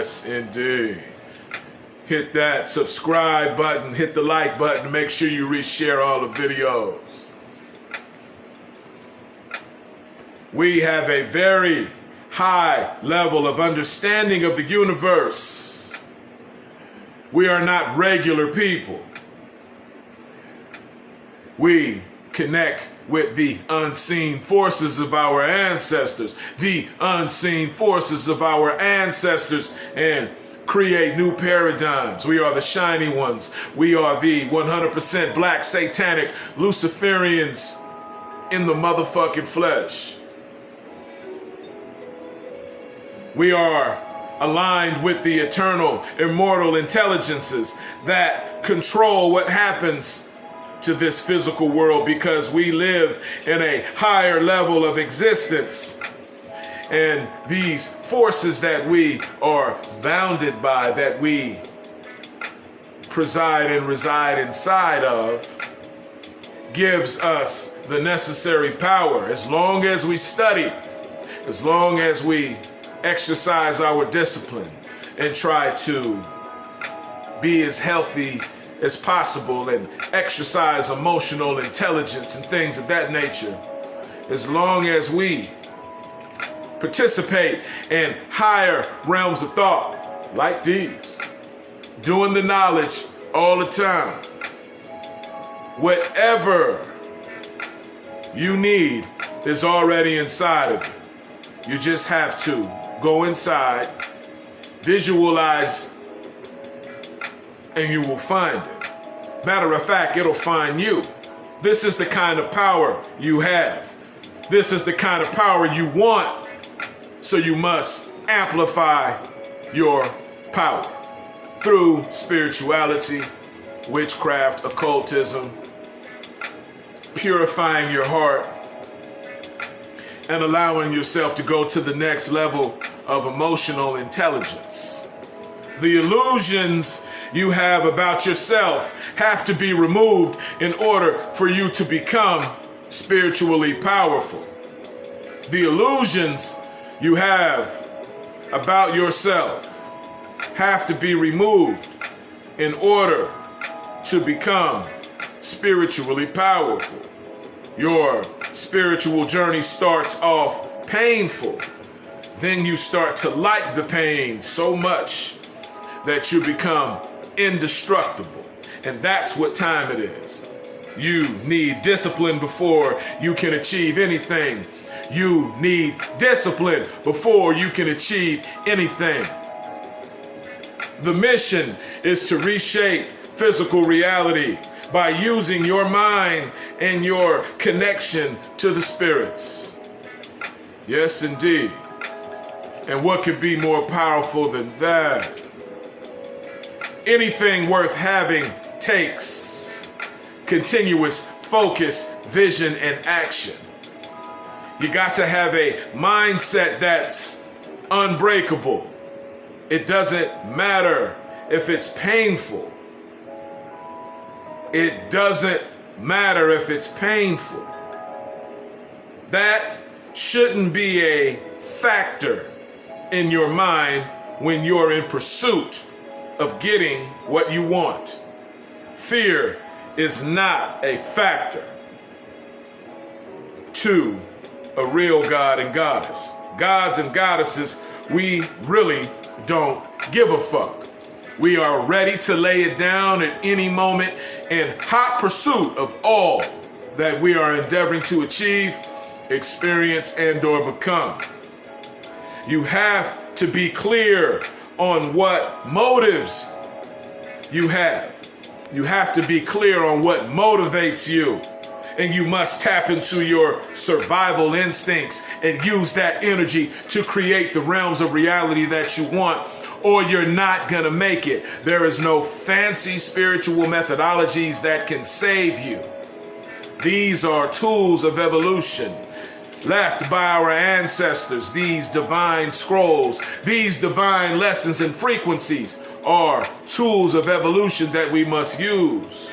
Yes, indeed. Hit that subscribe button, hit the like button, make sure you reshare all the videos. We have a very high level of understanding of the universe. We are not regular people. We connect with the unseen forces of our ancestors, and create new paradigms. We are the shiny ones. We are the 100% black satanic Luciferians in the motherfucking flesh. We are aligned with the eternal, immortal intelligences that control what happens to this physical world, because we live in a higher level of existence. And these forces that we are bounded by, that we preside and reside inside of, gives us the necessary power. As long as we study, as long as we exercise our discipline and try to be as healthy as possible and exercise emotional intelligence and things of that nature, as long as we participate in higher realms of thought like these, doing the knowledge all the time, whatever you need is already inside of you. You just have to go inside, visualize, and you will find it. Matter of fact, it'll find you. This is the kind of power you have. This is the kind of power you want. So you must amplify your power through spirituality, witchcraft, occultism, purifying your heart, and allowing yourself to go to the next level of emotional intelligence. The illusions you have about yourself have to be removed in order for you to become spiritually powerful. The illusions you have about yourself have to be removed in order to become spiritually powerful. Your spiritual journey starts off painful. Then you start to like the pain so much that you become indestructible. And that's what time it is. You need discipline before you can achieve anything. You need discipline before you can achieve anything. The mission is to reshape physical reality by using your mind and your connection to the spirits. Yes, indeed. And what could be more powerful than that? Anything worth having takes continuous focus, vision, and action. You got to have a mindset that's unbreakable. It doesn't matter if it's painful. It doesn't matter if it's painful. That shouldn't be a factor in your mind when you're in pursuit of getting what you want. Fear is not a factor to a real God and goddess. Gods and goddesses, we really don't give a fuck. We are ready to lay it down at any moment in hot pursuit of all that we are endeavoring to achieve, experience, and or become. You have to be clear on what motives you have. You have to be clear on what motivates you. And you must tap into your survival instincts and use that energy to create the realms of reality that you want, or you're not gonna make it. There is no fancy spiritual methodologies that can save you. These are tools of evolution left by our ancestors. These divine scrolls, these divine lessons and frequencies are tools of evolution that we must use.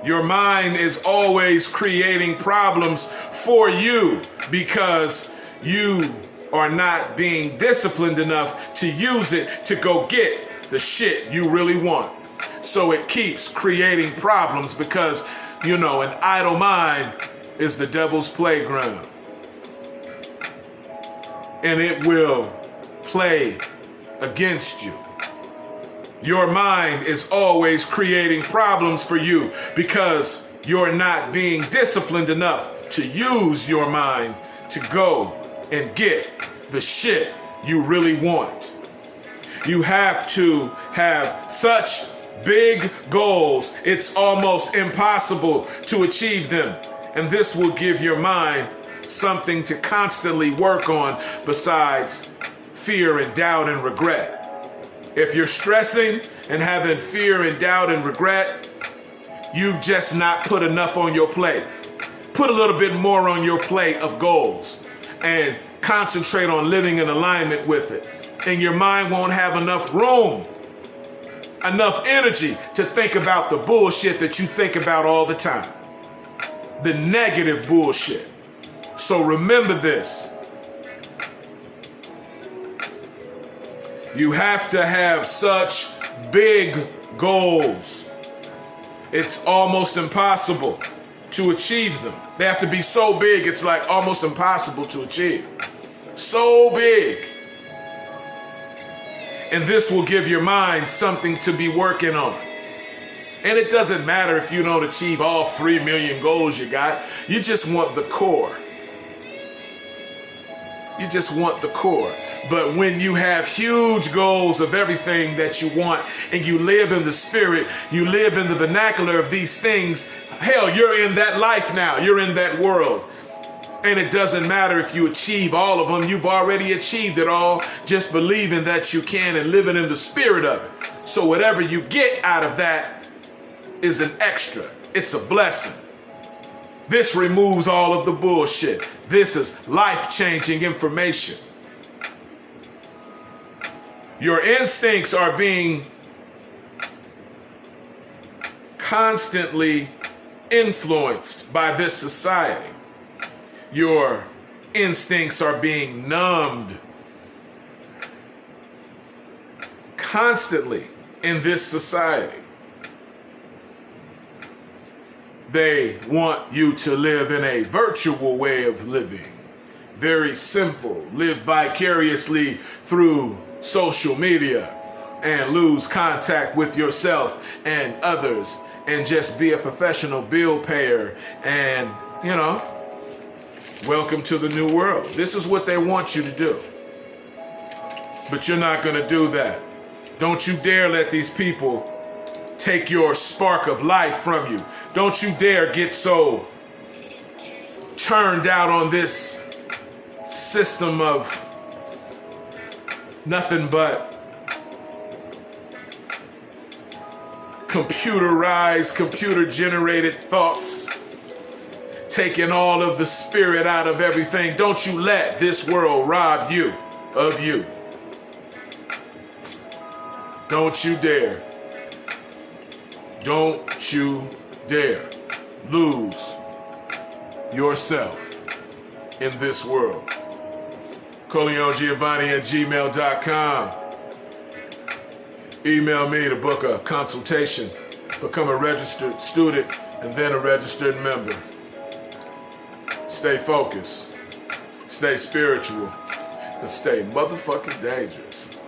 Your mind is always creating problems for you because you are not being disciplined enough to use it to go get the shit you really want. So it keeps creating problems because, you know, an idle mind is the devil's playground. And it will play against you. Your mind is always creating problems for you because you're not being disciplined enough to use your mind to go and get the shit you really want. You have to have such big goals, it's almost impossible to achieve them. And this will give your mind something to constantly work on besides fear and doubt and regret. If you're stressing and having fear and doubt and regret, you've just not put enough on your plate. Put a little bit more on your plate of goals and concentrate on living in alignment with it. And your mind won't have enough room, enough energy to think about the bullshit that you think about all the time. The negative bullshit. So remember this. You have to have such big goals. It's almost impossible to achieve them. They have to be so big, it's like almost impossible to achieve. So big. And this will give your mind something to be working on. And it doesn't matter if you don't achieve all 3 million goals you got. You just want the core. You just want the core. But when you have huge goals of everything that you want and you live in the spirit, you live in the vernacular of these things, hell, you're in that life now. You're in that world. And it doesn't matter if you achieve all of them. You've already achieved it all. Just believing that you can and living in the spirit of it. So whatever you get out of that is an extra. It's a blessing. This removes all of the bullshit. This is life-changing information. Your instincts are being constantly influenced by this society. Your instincts are being numbed constantly in this society. They want you to live in a virtual way of living. Very simple. Live vicariously through social media and lose contact with yourself and others and just be a professional bill payer and, you know, welcome to the new world. This is what they want you to do. But you're not going to do that. Don't you dare let these people take your spark of life from you. Don't you dare get so turned out on this system of nothing but computerized, computer-generated thoughts, taking all of the spirit out of everything. Don't you let this world rob you of you. Don't you dare. Don't you dare lose yourself in this world. KorleoneGiovonni at gmail.com. Email me to book a consultation, become a registered student, and then a registered member. Stay focused, stay spiritual, and stay motherfucking dangerous.